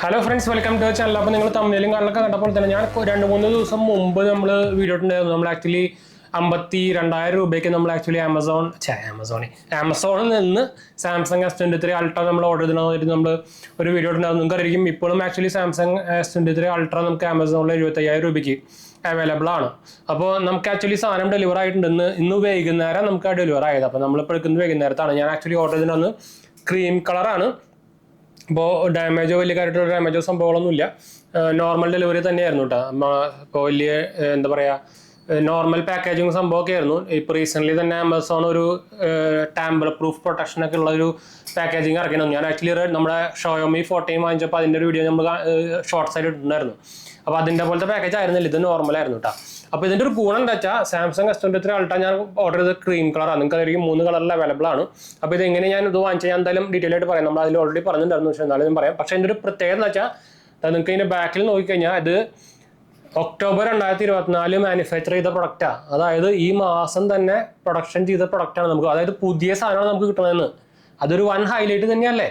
Hello friends, welcome to the channel. അപ്പോൾ നിങ്ങൾ തമിഴിലും കാണലൊക്കെ കണ്ടപ്പോൾ തന്നെ ഞാൻ 2-3 ദിവസം മുമ്പ് നമ്മൾ വീഡിയോ ഇട്ടുണ്ടായിരുന്നു. നമ്മൾ ആക്ച്വലി 52,000 രൂപയ്ക്ക് നമ്മൾ ആക്ച്വലി ആമസോണിൽ നിന്ന് സാംസങ് S23 അൾട്ര നമ്മൾ ഓർഡർ ചെയ്തിട്ട് നമ്മൾ ഒരു വീഡിയോ ഇട്ടുണ്ടായിരുന്നു. നിങ്ങൾക്ക് അറിയാം ഇപ്പോഴും ആക്ച്വലി സാംസങ് S23 അൾട്ര നമുക്ക് ആമസോണിൽ 75,000 രൂപയ്ക്ക് അവൈലബിൾ ആണ്. അപ്പോൾ നമുക്ക് ആക്ച്വലി സാധനം ഡെലിവർ ആയിട്ടുണ്ട്. ഇന്ന് വൈകുന്നേരം നമുക്ക് ഡെലിവർ ആയത്. അപ്പോൾ നമ്മളിപ്പോൾ എടുക്കുന്നത് വൈകുന്നേരത്താണ്. ഞാൻ ആക്ച്വലി ഓർഡർ ചെയ്തിട്ട് ക്രീം കളറാണ്. ഇപ്പോൾ ഡാമേജോ വലിയ കാര്യമായിട്ടുള്ള ഡാമേജോ സംഭവങ്ങളൊന്നുമില്ല. നോർമൽ ഡെലിവറി തന്നെയായിരുന്നു കേട്ടോ. ഇപ്പോൾ വലിയ എന്താ പറയുക നോർമൽ പാക്കേജിങ് സംഭവമൊക്കെ ആയിരുന്നു. ഇപ്പോൾ റീസെൻ്റ്ലി തന്നെ ആമസോൺ ഒരു ടാമ്പർ പ്രൂഫ് പ്രൊട്ടക്ഷനൊക്കെ ഉള്ള ഒരു പാക്കേജിങ് ഇറക്കണം. ഞാൻ ആക്ച്വലി നമ്മുടെ ഷോയോമി 14 വാങ്ങിച്ചപ്പോൾ അതിൻ്റെ ഒരു വീഡിയോ നമ്മൾ ഷോർട്ട്സ് ആയിട്ട് ഇട്ടിട്ടുണ്ടായിരുന്നു. അപ്പോൾ അതിൻ്റെ പോലത്തെ പാക്കേജ് ആയിരുന്നില്ല, ഇത് നോർമലായിരുന്നു കേട്ടോ. അപ്പോൾ ഇതിൻ്റെ ഒരു ഗുണം എന്താ വെച്ചാൽ സാംസങ് S23 അൾട്ര ഞാൻ ഓർഡർ ചെയ്തത് ക്രീം കളറാണ്. നിങ്ങൾക്ക് അറിയാം 3 കളറിൽ അവൈലബിൾ ആണ്. അപ്പോൾ ഇതെങ്ങനെ ഞാൻ ഇത് വാങ്ങിച്ചാൽ ഞാൻ എന്തായാലും ഡീറ്റെയിൽ ആയിട്ട് പറയാം. നമ്മൾ അതിൽ ഓൾറെഡി പറഞ്ഞിട്ടുണ്ടായിരുന്നു, പക്ഷേ എന്നാലും ഞാൻ പറയാം. പക്ഷേ ഇതിൻ്റെ ഒരു പ്രത്യേകത എന്ന് വെച്ചാൽ നിങ്ങൾക്ക് ഇതിൻ്റെ ബാക്കിൽ നോക്കിക്കഴിഞ്ഞാൽ ഇത് ഒക്ടോബർ 2024 മാനുഫാക്ചർ ചെയ്ത പ്രൊഡക്റ്റാണ്. അതായത് ഈ മാസം തന്നെ പ്രൊഡക്ഷൻ ചെയ്ത പ്രൊഡക്റ്റാണ് നമുക്ക്. അതായത് പുതിയ സാധനമാണ് നമുക്ക് കിട്ടുന്നതെന്ന്. അതൊരു വൺ ഹൈലൈറ്റ് തന്നെയല്ലേ.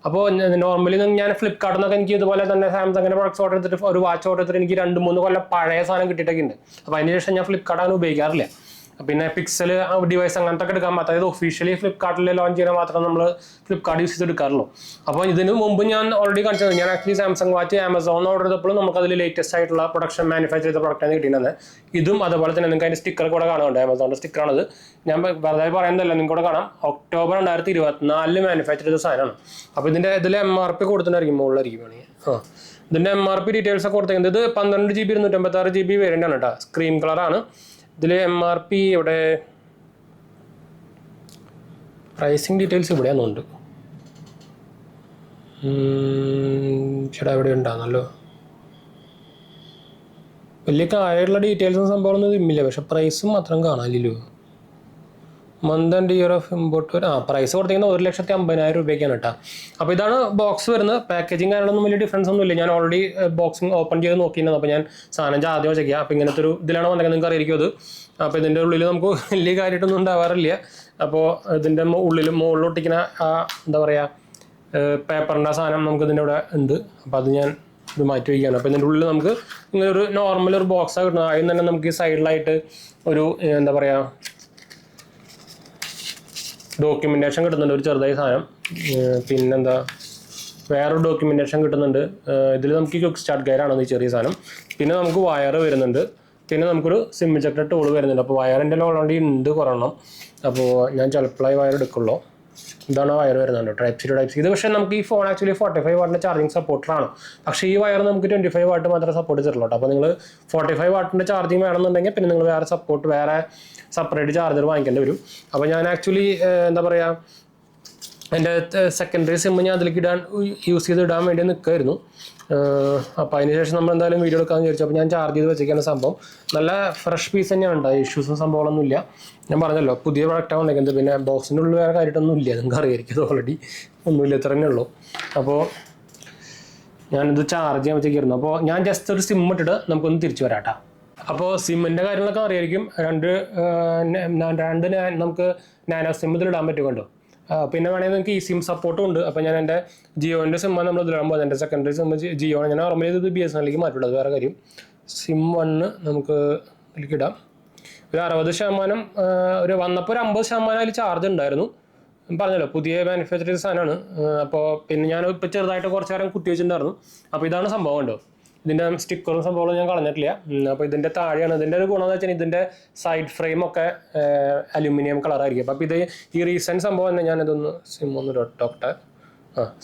അപ്പോൾ നോർമലി ഞാൻ ഫ്ലിപ്കാർട്ടിൽ നിന്നൊക്കെ എനിക്ക് ഇതുപോലെ തന്നെ സാംസങ്ങിൻ്റെ പ്രൊഡക്ട്സ് ഓർഡർ ചെയ്തിട്ട് ഒരു വാച്ച് ഓർഡർ ചെയ്തിട്ട് എനിക്ക് 2-3 കൊല്ലം പഴയ സാധനം കിട്ടിയിട്ടൊക്കെ ഉണ്ട്. അപ്പോൾ അതിന് ശേഷം ഞാൻ ഫ്ലിപ്കാർട്ട് അങ്ങനെ ഉപയോഗിക്കാറില്ല. പിന്നെ പിക്സൽ ഡിവൈസ് അങ്ങനത്തെ ഒക്കെ എടുക്കാൻ പറ്റും. അതായത് ഒഫീഷ്യലി ഫ്ലിപ്കാർട്ടിൽ ലോഞ്ച് ചെയ്യാൻ മാത്രം നമ്മൾ ഫ്ലിപ്കാർട്ട് യൂസ് ചെയ്തെടുക്കാറുള്ളൂ. അപ്പോൾ ഇതിന് മുമ്പ് ഞാൻ ഓൾറെഡി കാണിച്ചത് ഞാൻ actually Samsung watch Amazon order ചെയ്തപ്പോഴും നമുക്ക് അതിൽ ലേറ്റസ്റ്റ് ആയിട്ടുള്ള പ്രൊഡക്ഷൻ മാനുഫാക്ചർ ചെയ്ത പ്രൊഡക്റ്റാണ് കിട്ടിയിരുന്നത്. ഇതും അതുപോലെ തന്നെ നിങ്ങൾക്ക് അതിൻ്റെ സ്റ്റിക്കർ കൂടെ കാണുന്നുണ്ട്. ആമസോണിൻ്റെ സ്റ്റിക്കറാണത്. ഞാൻ വെറുതെ പറയുന്നതല്ല, നിങ്ങൾക്ക് കൂടെ കാണാം. ഒക്ടോബർ 2024 മാനുഫാക്ചർ ചെയ്ത സാധനമാണ്. അപ്പോൾ ഇതിൽ MRP കൊടുത്തിട്ടായിരിക്കും മുകളിലായിരിക്കും വേണമെങ്കിൽ. ഇതിൻ്റെ MRP ഡീറ്റെയിൽസ് ഒക്കെ കൊടുത്തേക്കുന്നത് ഇത് 12 GB 256 GB വേരിയൻ്റ് ആണ് കേട്ടോ. സ്ക്രീൻ കളറാണ്. ഇതിൽ MRP ഇവിടെ പ്രൈസിങ് ഡീറ്റെയിൽസ് ഇവിടെയാണെന്നുണ്ട്. ചേട്ടാ ഇവിടെ ഉണ്ടാകുന്നല്ലോ. വലിയ കാര്യമായിട്ടുള്ള ഡീറ്റെയിൽസും സംഭവമൊന്നും ഇല്ല, പക്ഷെ പ്രൈസും മാത്രം കാണാനില്ലല്ലോ. Month and year of import price കൊടുത്തിരിക്കുന്നത് 1,50,000 രൂപയ്ക്കാണ് കേട്ടോ. അപ്പോൾ ഇതാണ് ബോക്സ് വരുന്നത്. പാക്കേജിങ് കാര്യങ്ങളൊന്നും വലിയ ഡിഫറൻസ് ഒന്നും ഇല്ല. ഞാൻ ഓൾറെഡി ബോക്സിങ് ഓപ്പൺ ചെയ്ത് നോക്കിയിരുന്നു. അപ്പോൾ ഞാൻ സാധനം ആദ്യം വെച്ചേക്കുക. അപ്പോൾ ഇങ്ങനത്തെ ഒരു ഇതിലാണ് വന്നേക്കുന്നത്, നിങ്ങൾക്ക് അറിയിക്കും അത്. അപ്പോൾ ഇതിൻ്റെ ഉള്ളിൽ നമുക്ക് വലിയ കാര്യമായിട്ടൊന്നും ഉണ്ടാവാറില്ല. അപ്പോൾ ഇതിൻ്റെ മുകളിലൊട്ടിക്കുന്ന എന്താ പറയുക പേപ്പറിൻ്റെ സാധനം നമുക്ക് ഇതിൻ്റെ ഇവിടെ ഉണ്ട്. അപ്പോൾ അത് ഞാൻ ഇത് മാറ്റി വയ്ക്കുകയാണ്. അപ്പോൾ ഇതിൻ്റെ ഉള്ളിൽ നമുക്ക് ഇങ്ങനെ ഒരു നോർമൽ ഒരു ബോക്സാണ് കിട്ടുന്നത്. അതിൽ തന്നെ നമുക്ക് ഈ സൈഡിലായിട്ട് ഒരു എന്താ പറയുക ഡോക്യുമെൻറ്റേഷൻ കിട്ടുന്നുണ്ട്, ഒരു ചെറുതായി സാധനം. പിന്നെന്താ വേറൊരു ഡോക്യുമെൻറ്റേഷൻ കിട്ടുന്നുണ്ട്. ഇതിൽ നമുക്ക് ഈ ക്വിക്ക് സ്റ്റാർട്ട് ഗൈഡാണ് ഈ ചെറിയ സാധനം. പിന്നെ നമുക്ക് വയർ വരുന്നുണ്ട്. പിന്നെ നമുക്കൊരു സിം ഇജക്ടർ ടൂൾ വരുന്നുണ്ട്. അപ്പോൾ വയറിൻ്റെ ഓൾറെഡി ഉണ്ട് കുറയണം. അപ്പോൾ ഞാൻ ചിലപ്പോഴായി വയർ എടുക്കുള്ളൂ. ഇതാണ് വയർ വരുന്നുണ്ട്, ടൈപ്പ് സി. ഇത് പക്ഷേ നമുക്ക് ഈ ഫോൺ ആക്ച്വലി 45 വാട്ടിൻ്റെ ചാർജിങ് സപ്പോർട്ടറാണ്. പക്ഷേ ഈ വയർ നമുക്ക് 25 വാട്ട് മാത്രമേ സപ്പോർട്ട് ചെയ്തിട്ടുള്ളൂ. അപ്പോൾ നിങ്ങൾ 45 വാട്ടിൻ്റെ ചാർജിങ് വേണമെന്നുണ്ടെങ്കിൽ പിന്നെ നിങ്ങൾ വേറെ സെപ്പറേറ്റ് ചാർജർ വാങ്ങിക്കേണ്ടി വരും. അപ്പോൾ ഞാൻ ആക്ച്വലി എന്താ പറയുക എൻ്റെ സെക്കൻഡറി സിം ഞാൻ അതിലേക്ക് യൂസ് ചെയ്തിടാൻ വേണ്ടി നിൽക്കുമായിരുന്നു. അപ്പോൾ അതിന് ശേഷം നമ്മൾ എന്തായാലും വീഡിയോ എടുക്കാമെന്ന് വിചാരിച്ചു. അപ്പോൾ ഞാൻ ചാർജ് ചെയ്ത് വെച്ചേക്കാണ്. സംഭവം നല്ല ഫ്രഷ് പീസ് തന്നെയാണ് ഉണ്ടായി. ഇഷ്യൂസും സംഭവങ്ങളൊന്നും ഇല്ല. ഞാൻ പറഞ്ഞല്ലോ പുതിയ പ്രൊഡക്റ്റാണ് വന്നേക്കുന്നത്. പിന്നെ ബോക്സിൻ്റെ ഉള്ളിൽ വേറെ കാര്യമായിട്ടൊന്നും ഇല്ല, നിങ്ങൾക്ക് അറിയായിരിക്കും. ഓൾറെഡി ഒന്നുമില്ല, ഇത്ര തന്നെ ഉള്ളൂ. അപ്പോൾ ഞാനിത് ചാർജ് ചെയ്യാൻ വെച്ചേക്കായിരുന്നു. അപ്പോൾ ഞാൻ ജസ്റ്റ് ഒരു സിം ഇട്ടിട്ട് നമുക്കൊന്ന് തിരിച്ചു വരാം കേട്ടോ. അപ്പോൾ സിമ്മിൻ്റെ കാര്യങ്ങളൊക്കെ അറിയായിരിക്കും. രണ്ട് നമുക്ക് നാനോ സിം ഇതിലിടാൻ പറ്റും കണ്ടോ. പിന്നെ വേണമെങ്കിൽ നിങ്ങൾക്ക് ഈ സിം സപ്പോർട്ടും ഉണ്ട്. അപ്പോൾ ഞാൻ എൻ്റെ ജിയോൻ്റെ സിമ്മാണ് നമ്മൾ ഇതിലിടാൻ പോകുന്നത്. എൻ്റെ സെക്കൻഡറി സിം ജിയോ ആണ്. ഞാൻ നോർമലി ഇത് BSNL മാറ്റിയിട്ടുള്ളത്, വേറെ കാര്യം. സിം 1 നമുക്ക് ഇതിലേക്ക് ഇടാം. ഒരു 60% ഒരു വന്നപ്പോൾ ഒരു 50% അതിൽ ചാർജ് ഉണ്ടായിരുന്നു. പറഞ്ഞല്ലോ പുതിയ മാനുഫാക്ചർ ചെയ്ത സാധനമാണ്. അപ്പോൾ പിന്നെ ഞാൻ ഇപ്പോൾ ചെറുതായിട്ട് കുറച്ച് നേരം കുത്തി വെച്ചിട്ടുണ്ടായിരുന്നു. അപ്പോൾ ഇതാണ് സംഭവം ഉണ്ടോ. ഇതിൻ്റെ സ്റ്റിക്കറും സംഭവം ഞാൻ കളഞ്ഞിട്ടില്ല. അപ്പോൾ ഇതിൻ്റെ താഴെയാണ്. ഇതിൻ്റെ ഒരു ഗുണം എന്ന് വെച്ചാൽ ഇതിൻ്റെ സൈഡ് ഫ്രെയിമൊക്കെ അലുമിനിയം കളറായിരിക്കും. അപ്പോൾ ഇത് ഈ റീസെൻറ്റ് സംഭവം തന്നെ ഞാനിതൊന്ന് സിം ഒന്ന് ഇട്ടോട്ടെ.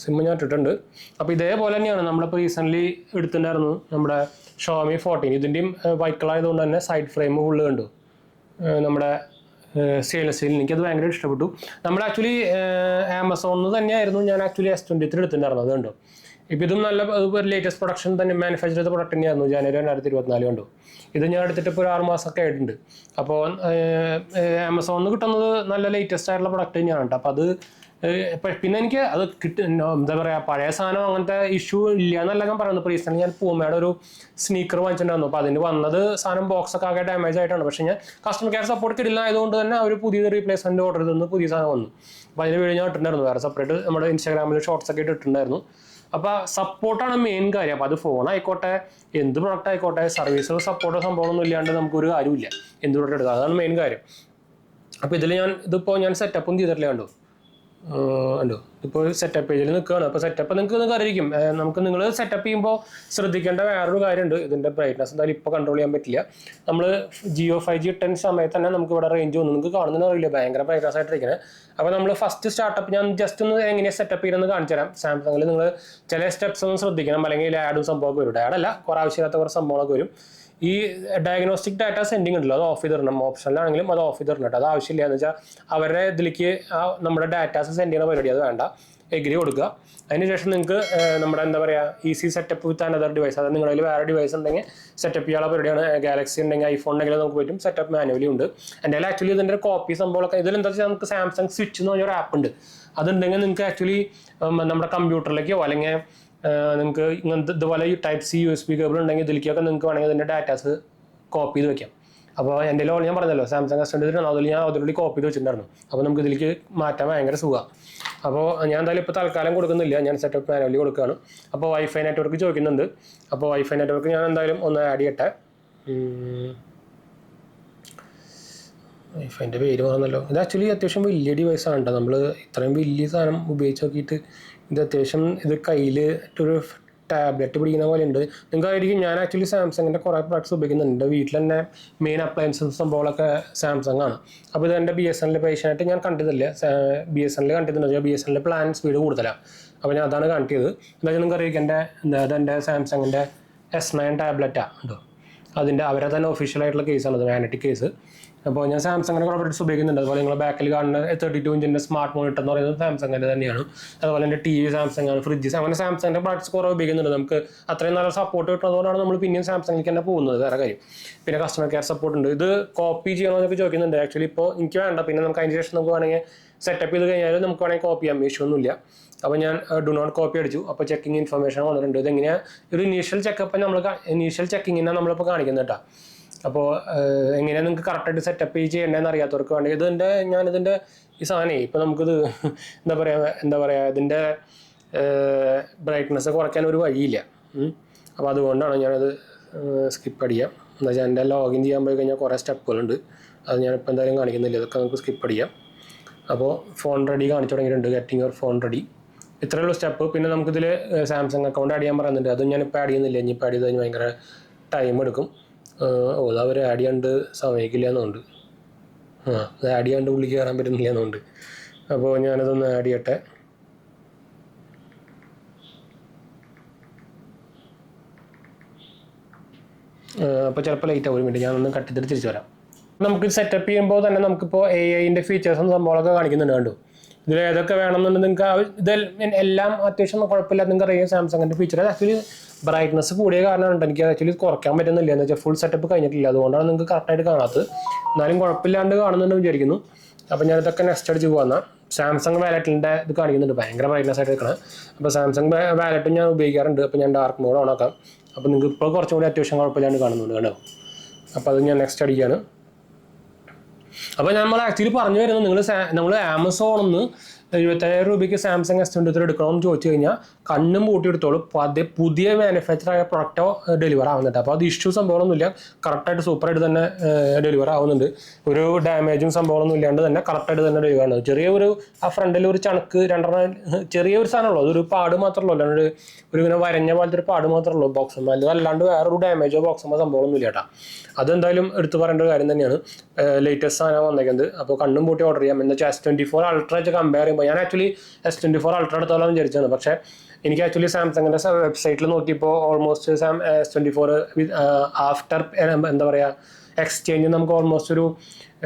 സിം ഞാൻ ഇട്ടിട്ടുണ്ട്. അപ്പോൾ ഇതേപോലെ തന്നെയാണ് നമ്മളിപ്പോൾ റീസെൻ്റ്ലി എടുത്തിട്ടുണ്ടായിരുന്നു നമ്മുടെ ഷോമി 14. ഇതിൻ്റെയും വൈറ്റ് കളറായതുകൊണ്ട് തന്നെ സൈഡ് ഫ്രെയിം ഫുള്ള് കണ്ടു നമ്മുടെ സ്റ്റെയിൻലെസ് സ്റ്റീൽ. എനിക്കത് ഭയങ്കര ഇഷ്ടപ്പെട്ടു. നമ്മൾ ആക്ച്വലി ആമസോണിൽ തന്നെയായിരുന്നു ഞാൻ ആക്ച്വലി S23 എടുത്തിട്ടുണ്ടായിരുന്നത്. കണ്ടോ. ഇപ്പോൾ ഇതും നല്ല ലേറ്റസ്റ്റ് പ്രൊഡക്ഷൻ തന്നെ മാനുഫാക്ചർ ചെയ്ത പ്രൊഡക്റ്റ് തന്നെയായിരുന്നു. ജനുവരി 2024 കണ്ടു. ഇത് ഞാൻ എടുത്തിട്ട് ഇപ്പോൾ ഒരു 6 മാസമൊക്കെ ആയിട്ടുണ്ട്. അപ്പോൾ ആമസോണിൽ കിട്ടുന്നത് നല്ല ലേറ്റസ്റ്റ് ആയിട്ടുള്ള പ്രൊഡക്റ്റ് തന്നെയാണ് കേട്ടോ. അപ്പോൾ അത് പിന്നെ എനിക്ക് അത് എന്താ പറയുക പഴയ സാധനം അങ്ങനത്തെ ഇഷ്യൂ ഇല്ല എന്നല്ല ഞാൻ പറയുന്നത്. റീസെൻ്റ് ഞാൻ പൂമയുടെ ഒരു സ്നീക്കർ വാങ്ങിച്ചിട്ടുണ്ടായിരുന്നു. അപ്പോൾ അതിന് വന്നത് സാധനം ബോക്സൊക്കെ ആകെ ഡാമേജ് ആയിട്ടാണ്. പക്ഷേ ഞാൻ കസ്റ്റമർ കെയർ സപ്പോർട്ട് കിട്ടില്ല ആയതുകൊണ്ട് തന്നെ അവർ പുതിയ റീപ്ലേസ്മെൻറ്റ് ഓർഡർ ചെയ്തു പുതിയ സാധനം വന്നു. അപ്പോൾ അതിന് വീഡിയോ ഞാൻ ഇട്ടിട്ടുണ്ടായിരുന്നു. വേറെ സെപ്പറേറ്റ് നമ്മുടെ ഇൻസ്റ്റാഗ്രാമിൽ ഷോർട്സ് ഒക്കെ ഇട്ടിട്ടുണ്ടായിരുന്നു. അപ്പോൾ സപ്പോർട്ടാണ് മെയിൻ കാര്യം. അപ്പോൾ അത് ഫോൺ ആയിക്കോട്ടെ, എന്ത് പ്രൊഡക്റ്റ് ആയിക്കോട്ടെ, സർവീസോ സപ്പോർട്ടോ സംഭവമൊന്നും ഇല്ലാണ്ട് നമുക്കൊരു കാര്യമില്ല. എന്ത് പ്രൊഡക്റ്റ് എടുക്കുക, അതാണ് മെയിൻ കാര്യം. അപ്പോൾ ഇതിപ്പോൾ ഞാൻ സെറ്റപ്പും ചെയ്തിട്ടില്ല. ഉണ്ടോ ഇപ്പോൾ സെറ്റപ്പ് പേജിൽ നിൽക്കുകയാണ്. അപ്പോൾ സെറ്റപ്പ് നിങ്ങൾക്ക് അറിയിക്കും. നിങ്ങൾ സെറ്റപ്പ് ചെയ്യുമ്പോൾ ശ്രദ്ധിക്കേണ്ട വേറൊരു കാര്യമുണ്ട്. ഇതിൻ്റെ ബ്രൈറ്റ്നസ് എന്തായാലും ഇപ്പോൾ കൺട്രോൾ ചെയ്യാൻ പറ്റില്ല. നമ്മൾ ജിയോ 5G 10 സമയത്ത് തന്നെ നമുക്ക് ഇവിടെ റേഞ്ച് വന്നു. നിങ്ങൾക്ക് കാണുന്നതെന്ന് അറിയില്ല, ഭയങ്കര ബ്രൈറ്റ്നസ് ആയിട്ടിരിക്കുന്നത്. അപ്പോൾ നമ്മൾ ഫസ്റ്റ് സ്റ്റാർട്ടപ്പ് ഞാൻ ജസ്റ്റ് ഒന്ന് എങ്ങനെയാണ് സെറ്റപ്പ് ചെയ്യുന്നത് കാണിച്ചു തരാം. സാംസങ്ങിൽ നിങ്ങൾ ചില സ്റ്റെപ്സ് ഒന്നും ശ്രദ്ധിക്കണം, അല്ലെങ്കിൽ ആഡും സംഭവമൊക്കെ വരും. ആഡല്ല, കുറേ ആവശ്യമില്ലാത്ത കുറേ സംഭവങ്ങളൊക്കെ വരും. ഈ ഡയഗ്നോസ്റ്റിക് ഡാറ്റ സെൻഡിങ് ഉണ്ടല്ലോ, അത് ഓഫ് ചെയ്ത് തരണം. ഓപ്ഷനിലാണെങ്കിലും അത് ഓഫ് ചെയ്ത് തരണം കേട്ടോ. അത് ആവശ്യമില്ല എന്ന് വെച്ചാൽ അവരുടെ ഇതിലേക്ക് നമ്മുടെ ഡാറ്റാസ് സെൻഡ് ചെയ്യുന്ന പരിപാടി അത് വേണ്ട. എഗ്രി കൊടുക്കുക. അതിനുശേഷം നിങ്ങൾക്ക് നമ്മുടെ എന്താ പറയുക easy setup with another device, അതായത് നിങ്ങളിൽ വേറെ ഡിവൈസ് ഉണ്ടെങ്കിൽ സെറ്റപ്പ് ചെയ്യാനുള്ള പരിപാടിയാണ്. ഗാലക്സി ഉണ്ടെങ്കിൽ ഐഫോൺ ഉണ്ടെങ്കിൽ നമുക്ക് പറ്റും. സെറ്റപ്പ് മാനുവലി ഉണ്ട്. എൻ്റെ ആക്ച്വലി ഇതിൻ്റെ കോപ്പി സംഭവങ്ങളൊക്കെ ഇതിലെന്താ വെച്ചാൽ നമുക്ക് സാംസങ് സ്വിച്ച് എന്ന് പറഞ്ഞൊരു ആപ്പ് ഉണ്ട്. അതുണ്ടെങ്കിൽ നിങ്ങൾക്ക് ആക്ച്വലി നമ്മുടെ കമ്പ്യൂട്ടറിലേക്കോ അല്ലെങ്കിൽ നിങ്ങൾക്ക് ഇങ്ങനത്തെ ഇതുപോലെ ടൈപ്പ് സി USB കേബിൾ ഉണ്ടെങ്കിൽ ഇതിലേക്കൊക്കെ നിങ്ങൾക്ക് വേണമെങ്കിൽ ഇതിൻ്റെ ഡാറ്റാസ് കോപ്പി ചെയ്ത് വെക്കാം. അപ്പോൾ എൻ്റെ ഞാൻ പറഞ്ഞല്ലോ സാംസങ് S23 അതിൽ ഞാൻ ഓൾറെഡി കോപ്പി ചെയ്ത് വെച്ചിട്ടുണ്ടായിരുന്നു. അപ്പോൾ നമുക്ക് ഇതിലേക്ക് മാറ്റാൻ ഭയങ്കര സുഖമാണ്. അപ്പോൾ ഞാൻ എന്തായാലും ഇപ്പോൾ തൽക്കാലം കൊടുക്കുന്നില്ല, ഞാൻ സെറ്റപ്പ് മാനുവലി കൊടുക്കുകയാണ്. അപ്പോൾ വൈഫൈ നെറ്റ്വർക്ക് ചോദിക്കുന്നുണ്ട്. അപ്പോൾ വൈഫൈ നെറ്റ്വർക്ക് ഞാൻ എന്തായാലും ഒന്ന് ആഡ് ചെയ്യട്ടെ. വൈഫൈൻ്റെ പേര് പറഞ്ഞല്ലോ. ഇത് ആക്ച്വലി അത്യാവശ്യം വലിയ ഡിവൈസാണ് കേട്ടോ. നമ്മൾ ഇത്രയും വലിയ സാധനം ഉപയോഗിച്ച് നോക്കിയിട്ട് ഇത് അത്യാവശ്യം ഇത് കയ്യിൽ ഒരു ടാബ്ലറ്റ് പിടിക്കുന്ന പോലെ ഉണ്ട്. നിങ്ങൾക്കായിരിക്കും ഞാൻ ആക്ച്വലി സാംസങ്ങിൻ്റെ കുറേ പ്രൊഡക്ട്സ് ഉപയോഗിക്കുന്നുണ്ട്. വീട്ടിൽ തന്നെ മെയിൻ അപ്ലയൻസും സംഭവങ്ങളൊക്കെ സാംസങ് ആണ്. അപ്പോൾ ഇതെൻ്റെ BSNL പേഷ്യനായിട്ട് ഞാൻ കണ്ടതില്ല. BSNL കണ്ടിട്ടുണ്ടെങ്കിൽ BSNL പ്ലാൻ സ്പീഡ് കൂടുതലാണ്. അപ്പോൾ ഞാൻ അതാണ് കണ്ടിയത്. എന്തായാലും നിങ്ങൾക്ക് അറിയിക്കും അതെൻ്റെ സാംസങ്ങിൻ്റെ S9 ടാബ്ലറ്റാണ് കേട്ടോ. അവരെ തന്നെ ഒഫീഷ്യലായിട്ടുള്ള കേസാണ്, അത് മാഗ്നറ്റിക് കേസ്. അപ്പോൾ ഞാൻ സാംസങ്ങിൻ്റെ കുറേ പ്രൊഡക്ട്സ് ഉപയോഗിക്കുന്നുണ്ട്. അതുപോലെ നിങ്ങൾ ബാക്കിൽ കാണുന്ന 32 ഇഞ്ചിൻ്റെ സ്മാർട്ട് മോണിറ്റർ എന്ന് പറയുന്നത് സാംസങ്ങിൻ്റെ തന്നെയാണ്. അതുപോലെ എൻ്റെ TV സാംസങ് ആണ്, ഫ്രിഡ്ജ് അങ്ങനെ സാംസങ്ങിൻ്റെ പ്രൊഡക്ട്സ് കുറേ ഉപയോഗിക്കുന്നുണ്ട്. നമുക്ക് അത്രയും നല്ല സപ്പോർട്ട് കിട്ടുന്നതുകൊണ്ടാണ് നമ്മൾ പിന്നെയും സാംസങ്ങിലേക്ക് തന്നെ പോകുന്നത്, വേറെ കാര്യം. പിന്നെ കസ്റ്റമർ കെയർ സപ്പോർട്ട് ഉണ്ട്. ഇത് കോപ്പി ചെയ്യണമെന്നൊക്കെ ചോദിക്കുന്നുണ്ട്. ആക്ച്വലി ഇപ്പോൾ എനിക്ക് വേണ്ട. പിന്നെ നമുക്ക് അതിന് ശേഷം നമുക്ക് വേണമെങ്കിൽ സെറ്റപ്പ് ചെയ്ത് കഴിഞ്ഞാൽ നമുക്ക് വേണമെങ്കിൽ കോപ്പി ചെയ്യാം, ഇഷ്യൂ ഒന്നുമില്ല. അപ്പോൾ ഞാൻ ഡു നോട്ട് കോപ്പി അടിച്ചു. അപ്പോൾ ചെക്കിങ് ഇൻഫർമേഷൻ വന്നിട്ടുണ്ട്. ഇതെങ്ങനെയാണ് ഒരു ഇനീഷ്യൽ ചെക്കിങ്ങിനാണ് നമ്മളിപ്പോൾ കാണിക്കുന്നത് കേട്ടോ. അപ്പോൾ എങ്ങനെയാണ് നിങ്ങൾക്ക് കറക്റ്റായിട്ട് സെറ്റപ്പ് ചെയ്യേണ്ടതെന്ന് അറിയാത്തവർക്ക് വേണ്ടി ഞാനിതിൻ്റെ ഈ സാധനമേ ഇപ്പോൾ നമുക്കിത് എന്താ പറയുക ഇതിൻ്റെ ബ്രൈറ്റ്നസ് കുറയ്ക്കാൻ ഒരു വഴിയില്ല. അപ്പോൾ അതുകൊണ്ടാണ് ഞാനത് സ്കിപ്പ് അടിക്കാം. എന്താ വെച്ചാൽ എൻ്റെ ലോഗിൻ ചെയ്യാൻ പോയി കഴിഞ്ഞാൽ കുറേ സ്റ്റെപ്പുകളുണ്ട്. അത് ഞാനിപ്പോൾ എന്തായാലും കാണിക്കുന്നില്ല, ഇതൊക്കെ നമുക്ക് സ്കിപ്പ് അടിക്കാം. അപ്പോൾ ഫോൺ റെഡി കാണിച്ചു തുടങ്ങിയിട്ടുണ്ട്, ഗെറ്റിംഗ് യുവർ ഫോൺ റെഡി. ഇത്രയുള്ള സ്റ്റെപ്പ്. പിന്നെ നമുക്കിതിൽ സാംസങ് അക്കൗണ്ട് ആഡ് ചെയ്യാൻ പറയുന്നുണ്ട്. അതും ഞാനിപ്പോൾ ആഡ് ചെയ്യുന്നില്ല. ഇനിയിപ്പോൾ ആഡ് ചെയ്ത് കഴിഞ്ഞാൽ ഭയങ്കര ടൈം എടുക്കും. അത് അവർ ആഡ് ചെയ്യാണ്ട് സമ്മതിക്കില്ല എന്നുണ്ട്. അത് ആഡ് ചെയ്യാണ്ട് ഉള്ളിൽ കയറാൻ പറ്റുന്നില്ല എന്നുണ്ട്. അപ്പോൾ ഞാനതൊന്ന് ആഡ് ചെയ്യട്ടെ. അപ്പോൾ ചിലപ്പോൾ ലേറ്റ് ആവും. ഒരു മിനിറ്റ്, ഞാനൊന്ന് കട്ട് ചെയ്തിട്ട് തിരിച്ചു വരാം. നമുക്ക് സെറ്റപ്പ് ചെയ്യുമ്പോൾ തന്നെ നമുക്കിപ്പോൾ AI-ൻ്റെ ഫീച്ചേഴ്സും സംഭവങ്ങളൊക്കെ കാണിക്കുന്നുണ്ട്. കണ്ടു. ഇതിൽ ഏതൊക്കെ വേണമെന്നുണ്ടെങ്കിൽ നിങ്ങൾക്ക് എല്ലാം അത്യാവശ്യം കുഴപ്പമില്ലാതെ നിങ്ങൾക്ക് അറിയാം സാംസങ്ങിൻ്റെ ഫീച്ചർ. ആക്ച്വലി ബ്രൈറ്റ്നസ് കൂടിയ കാരണമുണ്ട് എനിക്ക് ആക്ച്വലി കുറയ്ക്കാൻ പറ്റുന്നില്ല. എന്ന് വെച്ചാൽ ഫുൾ സെറ്റപ്പ് കഴിഞ്ഞിട്ടില്ല, അതുകൊണ്ടാണ് നിങ്ങൾക്ക് കറക്റ്റായിട്ട് കാണാത്തത്. എന്നാലും കുഴപ്പമില്ലാണ്ട് കാണുന്നുണ്ട് വിചാരിക്കുന്നു. അപ്പോൾ ഞാനിതൊക്കെ നെക്സ്റ്റ് അടിച്ച് പോകാം. സാംസങ് വാലറ്റിൻ്റെ ഇത് കാണിക്കുന്നുണ്ട്, ഭയങ്കര ബ്രൈറ്റ്നസ് ആയിട്ട് എടുക്കണം. അപ്പോൾ സാംസങ് വാലറ്റും ഞാൻ ഉപയോഗിക്കാറുണ്ട്. അപ്പോൾ ഞാൻ ഡാർക്ക് മോഡ് ഓൺ ആക്കാം. അപ്പോൾ നിങ്ങൾക്ക് ഇപ്പോൾ കുറച്ചും കൂടി അത്യാവശ്യം കുഴപ്പമില്ലാണ്ട് കാണുന്നുണ്ട് കേട്ടോ. അപ്പോൾ അത് ഞാൻ നെക്സ്റ്റ് അടിക്കുകയാണ്. അപ്പോൾ നമ്മൾ ആക്ച്വലി പറഞ്ഞു വരുന്നത് നമ്മൾ ആമസോണിൽ നിന്ന് 75,000 രൂപയ്ക്ക് സാംസങ് S23 എടുക്കണമെന്ന് ചോദിച്ചു കഴിഞ്ഞാൽ കണ്ണും പൂട്ടിയെടുത്തോളും. പുതിയ മാനുഫാക്ചർ ആയ പ്രൊഡക്റ്റോ ഡെലിവർ ആവുന്നുണ്ട്. അപ്പോൾ അത് ഇഷ്യൂ സംഭവമൊന്നുമില്ല, കറക്റ്റായിട്ട് സൂപ്പറായിട്ട് തന്നെ ഡെലിവർ ആവുന്നുണ്ട്. ഒരു ഡാമേജും സംഭവമൊന്നും ഇല്ലാണ്ട് തന്നെ കറക്റ്റായിട്ട് തന്നെ ഡെലിവർ ആവുന്നത്. ചെറിയൊരു ആ ഫ്രണ്ടിൽ ഒരു ചണക്ക് ചെറിയൊരു സാധനമുള്ളൂ, അതൊരു പാട് മാത്രമേ ഉള്ളൂ, അല്ലാണ്ട് ഒരു ഇങ്ങനെ വരഞ്ഞ പോലത്തെ ഒരു പാട് മാത്രമേ ഉള്ളൂ ബോക്സും. അല്ലാണ്ട് വേറൊരു ഡാമേജോ ബോക്സുമോ സംഭവമൊന്നും ഇല്ല കേട്ടോ. അതെന്തായാലും എടുത്ത് പറയേണ്ട ഒരു കാര്യം തന്നെയാണ്. ലേറ്റസ്റ്റ് സാധനം വന്നേക്കുന്നത്. അപ്പോൾ കണ്ണും പൂട്ടി ഓർഡർ ചെയ്യാം. എന്ന് വെച്ചാൽ S24 Ultra വെച്ച് കമ്പയർ ചെയ്യുമ്പോൾ ഞാൻ ആക്ച്വലി S24 Ultra എടുത്തോളം വിചാരിച്ചതാണ്. പക്ഷേ എനിക്ക് ആക്ച്വലി സാംസങ്ങിൻ്റെ വെബ്സൈറ്റിൽ നോക്കിയപ്പോൾ ഓൾമോസ്റ്റ് S24 ആഫ്റ്റർ എന്താ പറയുക എക്സ്ചേഞ്ച് നമുക്ക് ഓൾമോസ്റ്റ് ഒരു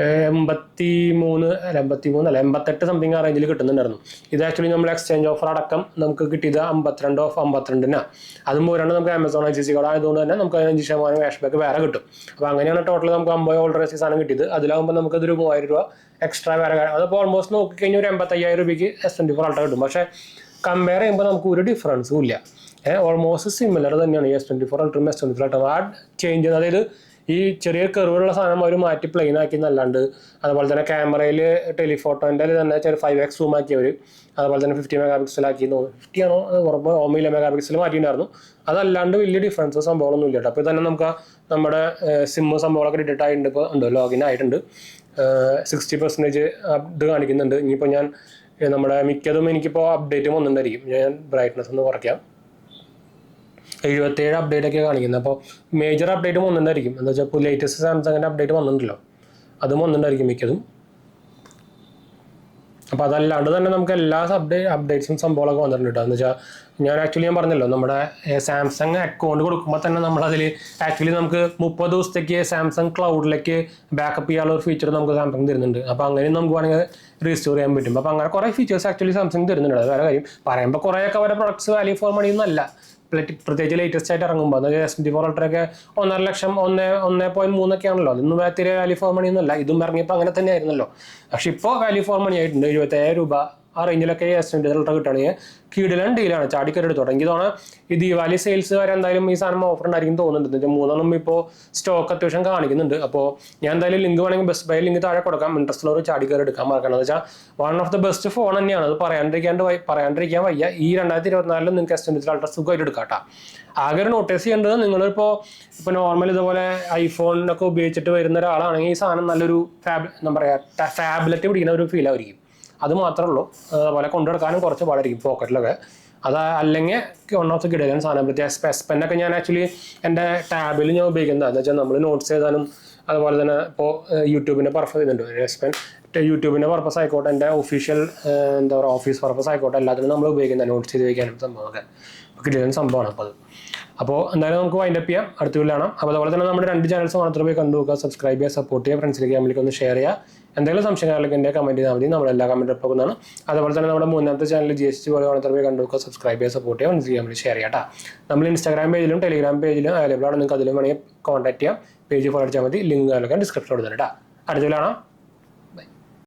88 സംതിങ് ആ റേഞ്ചിൽ കിട്ടുന്നുണ്ടായിരുന്നു. ഇത് ആക്ച്വലി നമ്മൾ എക്സ്ചേഞ്ച് ഓഫർ അടക്കം നമുക്ക് കിട്ടിയത് 52 ഓഫ് 52 അതും പോരാണ്ട് നമുക്ക് Amazon ICC കോഡ് ആയതുകൊണ്ട് തന്നെ നമുക്ക് 5% ക്യാഷ് ബാക്ക് വേറെ കിട്ടും. അപ്പോൾ അങ്ങനെയാണ് ടോട്ടൽ നമുക്ക് 50 ഓൾഡർ സാധനം കിട്ടിയത്. അതിലാകുമ്പോൾ നമുക്കതൊരു 3000 രൂപ എക്സ്ട്രാ വേറെ. അതിപ്പോൾ ഓൾമോസ്റ്റ് നോക്കിക്കഴിഞ്ഞാൽ ഒരു 85,000 രൂപയ്ക്ക് S24 Ultra കിട്ടും. പക്ഷേ കമ്പയർ ചെയ്യുമ്പോൾ നമുക്ക് ഒരു ഡിഫറൻസും ഇല്ല. ഓൾമോസ്റ്റ് സിമിലർ തന്നെയാണ് S24 Ultra S24 Ultra. ആ ചേഞ്ച് അതായത് ഈ ചെറിയ കർവുള്ള സാധനം അവർ മാറ്റി പ്ലെയിൻ ആക്കി എന്നല്ലാണ്ട് അതുപോലെ തന്നെ ക്യാമറയിൽ ടെലിഫോട്ടോൻ്റെ തന്നെ 5x സൂം ആക്കിയവർ അതുപോലെ തന്നെ 50 മെഗാ പിക്സൽ ആക്കി 50 ആണോ അത് ഉറപ്പ് ഓമയിലെ മെഗാ പിക്സൽ മാറ്റിയിട്ടുണ്ടായിരുന്നു. അതല്ലാണ്ട് വലിയ ഡിഫറൻസ് സംഭവങ്ങളൊന്നും ഇല്ല കേട്ടോ. അപ്പോൾ തന്നെ നമുക്ക് നമ്മുടെ സിമ്മ് സംഭവങ്ങളൊക്കെ ഡിറ്റക്ട് ആയിട്ടുണ്ട്. ഇപ്പോൾ ഉണ്ട് ലോഗിൻ ആയിട്ടുണ്ട്. 60% ഇത് കാണിക്കുന്നുണ്ട്. ഇനിയിപ്പോൾ ഞാൻ നമ്മുടെ മിക്കതും എനിക്കിപ്പോൾ അപ്ഡേറ്റ് വന്നിട്ടുണ്ടായിരിക്കും. ഞാൻ ബ്രൈറ്റ്നസ് ഒന്ന് കുറയ്ക്കാം. 77 അപ്ഡേറ്റ് ഒക്കെ കാണിക്കുന്നത്. അപ്പോൾ മേജർ അപ്ഡേറ്റ് വന്നിട്ടുണ്ടായിരിക്കും. എന്താ വെച്ചാൽ ഇപ്പോൾ ലേറ്റസ്റ്റ് സാംസങ്ങിൻ്റെ അപ്ഡേറ്റ് വന്നിട്ടുണ്ടല്ലോ, അതും വന്നിട്ടുണ്ടായിരിക്കും മിക്കതും. അപ്പോൾ അതല്ലാണ്ട് തന്നെ നമുക്ക് എല്ലാ അപ്ഡേറ്റ്സും സംഭവങ്ങളൊക്കെ വന്നിട്ടുണ്ട് കേട്ടോ. എന്ന് വെച്ചാൽ ഞാൻ പറഞ്ഞല്ലോ നമ്മുടെ സാംസങ് അക്കൗണ്ട് കൊടുക്കുമ്പോൾ തന്നെ നമ്മളതിൽ നമുക്ക് 30 ദിവസത്തേക്ക് സാംസങ് ക്ലൗഡിലേക്ക് ബാക്കപ്പ് ചെയ്യാനുള്ള ഒരു ഫീച്ചർ നമുക്ക് സാംസങ് തരുന്നുണ്ട്. അപ്പോൾ അങ്ങനെ നമുക്ക് വേണമെങ്കിൽ റീസ്റ്റോർ ചെയ്യാൻ പറ്റും. അപ്പോൾ അങ്ങനെ കുറേ ഫീച്ചേഴ്സ് സാംസങ് തരുന്നുണ്ട്. അത് വേറെ കാര്യം. പറയുമ്പോൾ കുറേയൊക്കെ അവരുടെ പ്രൊഡക്ട്സ് വാല്യൂ ഫോർ മണി ഒന്നല്ല, പ്രത്യേകിച്ച് ലേറ്റസ്റ്റ് ആയിട്ട് ഇറങ്ങുമ്പോൾ. അതായത് S24 അൾട്രയൊക്കെ 1.5 ലക്ഷം 1.3 ഒക്കെ ആണല്ലോ. അതൊന്നും തീരെ വാല്യൂ ഫോർ മണി ഒന്നുമല്ല. ഇതും ഇറങ്ങിയപ്പോൾ അങ്ങനെ തന്നെ ആയിരുന്നല്ലോ. പക്ഷെ ഇപ്പോൾ വാല്യൂ ഫോർ മണി ആയിട്ടുണ്ട്. 75,000 രൂപ ആ റേഞ്ചിലൊക്കെ S23 അൾട്ര കിട്ടുകയാണെങ്കിൽ കിടിലൻ ഡീലാണ്. ചാടിക്കറി എടുത്തോട്ടെ. എനിക്ക് തോന്നുന്നത് ഈ ദീപാവലി സെയിൽസ് വരെ എന്തായാലും ഈ സാധനം ഓഫർ ഉണ്ടായിരിക്കും തോന്നുന്നുണ്ട്. 3 ഇപ്പോൾ സ്റ്റോക്ക് അത്യാവശ്യം കാണിക്കുന്നുണ്ട്. അപ്പോൾ ഞാൻ എന്തായാലും ലിങ്ക് വേണമെങ്കിൽ ബെസ്റ്റ് ബൈ ലിങ്ക് താഴെ കൊടുക്കാം. ഇൻട്രസ്റ്റ് ഉള്ളവർ ചാടിക്കറി എടുക്കാൻ മറക്കണം. എന്ന് വെച്ചാൽ one of the best phone തന്നെയാണ്. അത് പറയാണ്ടിരിക്കാൻ വയ്യ. ഈ 2024 നിങ്ങൾക്ക് S23 അൾട്ര സുഖമായിട്ട് എടുക്കാം. ആകെ ഒരു നോട്ടീസ് ചെയ്യേണ്ടത്, നിങ്ങളിപ്പോൾ നോർമൽ ഇതുപോലെ ഐഫോണിനൊക്കെ ഉപയോഗിച്ചിട്ട് വരുന്ന ഒരാളാണെങ്കിൽ ഈ സാധനം നല്ലൊരു ഫാബ്ലറ്റ് പിടിക്കുന്ന ഒരു ഫീൽ ആയിരിക്കും. അത് മാത്രമേ ഉള്ളൂ. അതുപോലെ കൊണ്ടുനടക്കാനും കുറച്ച് പാടായിരിക്കും പോക്കറ്റിലൊക്കെ. അത് അല്ലെങ്കിൽ വൺ ഓഫ് ദ കിടിലൻ സാധനം. പ്രത്യേകിച്ച് S Pen ഒക്കെ ഞാൻ ആക്ച്വലി എൻ്റെ ടാബിൽ ഞാൻ ഉപയോഗിക്കുന്നത്. എന്ന് വെച്ചാൽ നമ്മൾ നോട്ട്സ് എഴുതാനും അതുപോലെ തന്നെ ഇപ്പോൾ യൂട്യൂബിൻ്റെ പർപ്പസ് ചെയ്യുന്നുണ്ട്. S Pen യൂട്യൂബിൻ്റെ പർപ്പസ് ആയിക്കോട്ടെ, എൻ്റെ ഒഫീഷ്യൽ ഓഫീസ് പർപ്പസ് ആയിക്കോട്ടെ, എല്ലാത്തിനും നമ്മൾ ഉപയോഗിക്കുന്നത് നോട്ട്സ് ചെയ്ത് വയ്ക്കാനും സംഭവമൊക്കെ കിടിലൻ സംഭവമാണ്. അപ്പോൾ എന്തായാലും നമുക്ക് വൈൻഡപ്പ് ചെയ്യാം. അടുത്ത വീഡിയോ കാണാം. അപ്പോൾ അതുപോലെ തന്നെ നമ്മുടെ 2 ചാനൽസ് മാത്രമേ പോയി കണ്ടു നോക്കുക, സബ്സ്ക്രൈബ് ചെയ്യുക, സപ്പോർട്ട് ചെയ്യുക, ഫ്രണ്ട്സിലേക്ക് ഫാമിലിക്ക് ഒന്ന് ഷെയർ ചെയ്യുക. എന്തെങ്കിലും സംശയങ്ങളിലേക്ക് എൻ്റെ കമൻറ്റ് ചെയ്താൽ മതി. നമ്മളെല്ലാ കമൻറ്റ് പോകുന്നതാണ്. അതുപോലെ തന്നെ നമ്മുടെ 3ാമത്തെ ചാനൽ GST പോലെ മാത്രമേ കണ്ടു നോക്കുക, സബ്സ്ക്രൈബ് ചെയ്യുക, സപ്പോർട്ട് ചെയ്യുക, ഫ്രണ്ട്സിലേക്ക് ഫാമിലി ഷെയർ ചെയ്യാം. നമ്മൾ ഇൻസ്റ്റാഗ്രാം പേജിലും ടെലിഗ്രാം പേജിലും അവൈലബിൾ ആണ്. നിങ്ങൾക്ക് അതിലും വേണമെങ്കിൽ കോൺടാക്ട് ചെയ്യാം. പേജ് ഫോളോ അടിച്ചാൽ മതി. ലിങ്ക് ഡിസ്ക്രിപ്ഷനിൽ കൊടുത്തിട്ടുണ്ട്. അടുത്ത വീഡിയോ കാണാം.